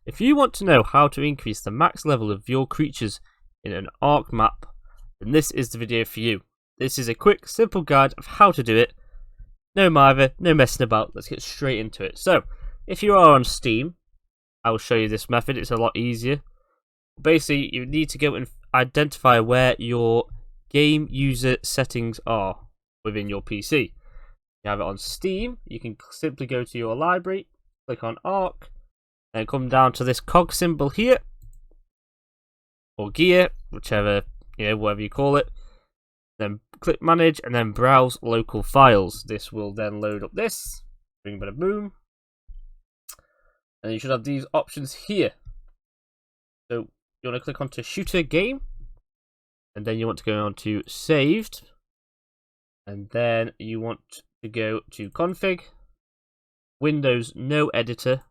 if you want to know how to increase the max level of your creatures in an Ark map, then this is the video for you. This is a quick, simple guide of how to do it. No mither, no messing about, let's get straight into it. So, if you are on Steam, I will show you this method, it's a lot easier. Basically, you need to go and identify where your game user settings are within your PC. You have it on Steam, you can simply go to your library, click on Ark, and come down to this cog symbol here, or gear, whichever, whatever you call it. Then click manage and then browse local files. This will then load up this, bing bada boom. And you should have these options here. So you want to click onto shooter game, and then you want to go on to saved, and then you want to go to config, Windows no editor,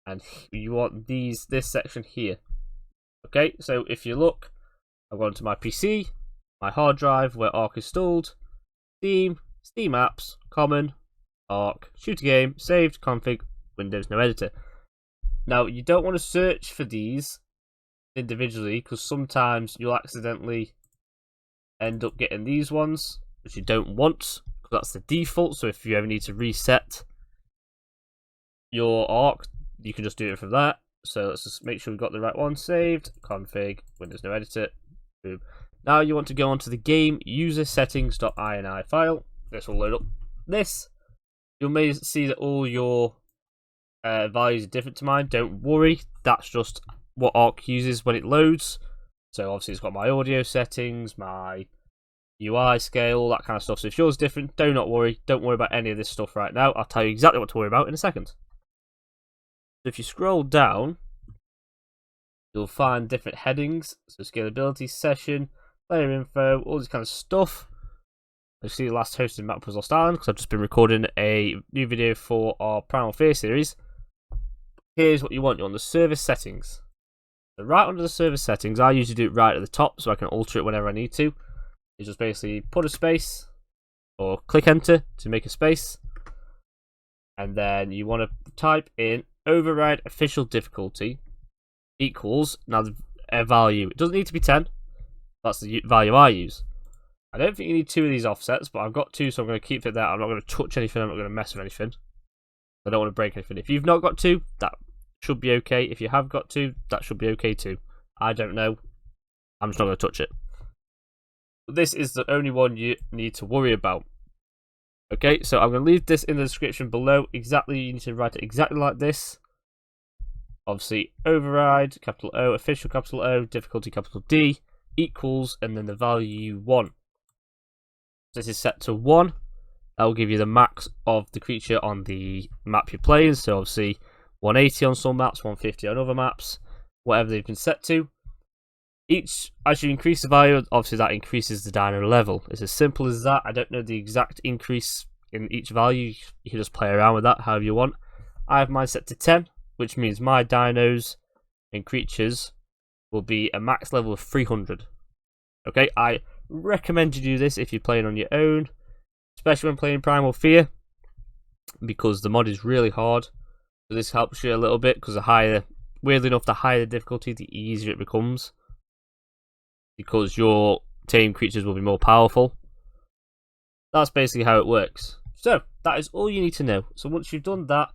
and you want this section here. Okay, so if you look, I've gone to my PC, my hard drive where Ark is installed, Steam, Steam apps, common, Ark, shooter game, saved, config, Windows no editor. Now you don't want to search for these individually because sometimes you'll accidentally end up getting these ones, which you don't want because that's the default. So if you ever need to reset your Ark, you can just do it from that. So let's just make sure we've got the right one. Saved, config, Windows no editor, boom. Now you want to go onto the game user settings.ini file. This will load up this. You may see that all your values are different to mine. Don't worry, that's just what Ark uses when it loads. So obviously it's got my audio settings, my UI scale, all that kind of stuff. So if yours is different, do not worry. Don't worry about any of this stuff right now. I'll tell you exactly what to worry about in a second. So if you scroll down, you'll find different headings. So scalability, session, player info, all this kind of stuff. You see the last hosted map was Lost Island because I've just been recording a new video for our Primal Fear series. Here's what you want. You want the server settings. So right under the server settings, I usually do it right at the top so I can alter it whenever I need to. You just basically put a space or click enter to make a space. And then you want to type in OverrideOfficialDifficulty equals, now the value, it doesn't need to be 10, that's the value I use. I don't think you need 2 of these offsets, but I've got 2, so I'm going to keep it there. I'm not going to touch anything, I'm not going to mess with anything. I don't want to break anything. If you've not got 2, that should be okay. If you have got 2, that should be okay too. I don't know, I'm just not going to touch it. But this is the only one you need to worry about. Okay, so I'm going to leave this in the description below. Exactly, you need to write it exactly like this. Obviously, override, capital O, official, capital O, difficulty, capital D, equals, and then the value you want. This is set to 1. That will give you the max of the creature on the map you're playing. So obviously, 180 on some maps, 150 on other maps, whatever they've been set to. As you increase the value, obviously that increases the dino level. It's as simple as that. I don't know the exact increase in each value. You can just play around with that however you want. I have mine set to 10, which means my dinos and creatures will be a max level of 300. Okay, I recommend you do this if you're playing on your own, especially when playing Primal Fear, because the mod is really hard. So this helps you a little bit because weirdly enough, the higher the difficulty, the easier it becomes. Because your tamed creatures will be more powerful. That's basically how it works. So, that is all you need to know. So once you've done that,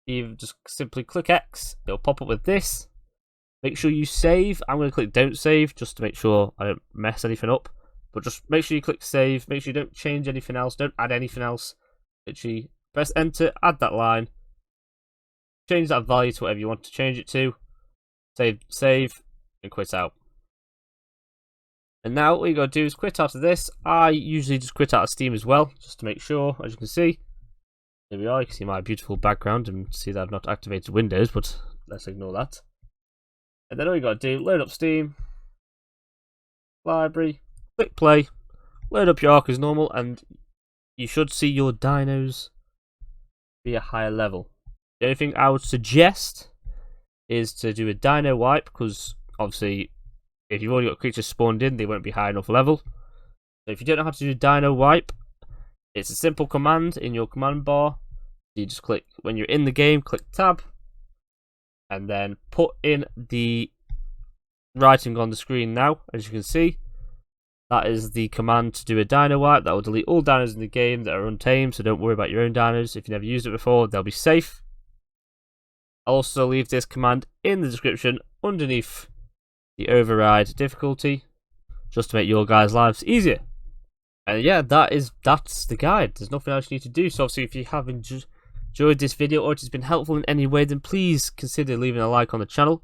you just simply click X. It'll pop up with this. Make sure you save. I'm going to click don't save just to make sure I don't mess anything up. But just make sure you click save. Make sure you don't change anything else. Don't add anything else. Literally press enter, add that line. Change that value to whatever you want to change it to. Save, and quit out. And now all you got to do is quit out of this. I usually just quit out of Steam as well, just to make sure, as you can see. Here we are, you can see my beautiful background and see that I've not activated Windows, but let's ignore that. And then all you got to do, load up Steam, library, click play, load up your Ark as normal, and you should see your dinos be a higher level. The only thing I would suggest is to do a dino wipe, because obviously if you've already got creatures spawned in, they won't be high enough level. So if you don't know how to do dino wipe, it's a simple command in your command bar. You just click, when you're in the game, click tab, and then put in the writing on the screen now. As you can see, that is the command to do a dino wipe. That will delete all dinos in the game that are untamed, so don't worry about your own dinos. If you've never used it before, they'll be safe. I'll also leave this command in the description underneath the override difficulty, just to make your guys' lives easier. And yeah, that's the guide. There's nothing else you need to do. So obviously, if you have enjoyed this video or it's been helpful in any way, then please consider leaving a like on the channel.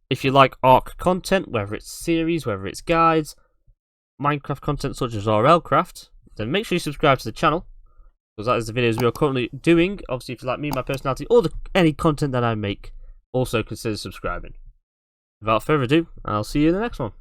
If you like ARK content, whether it's series, whether it's guides, Minecraft content such as RLcraft, then make sure you subscribe to the channel, because that is the videos we are currently doing. Obviously, if you like me, my personality, or any content that I make, also consider subscribing. Without further ado, I'll see you in the next one.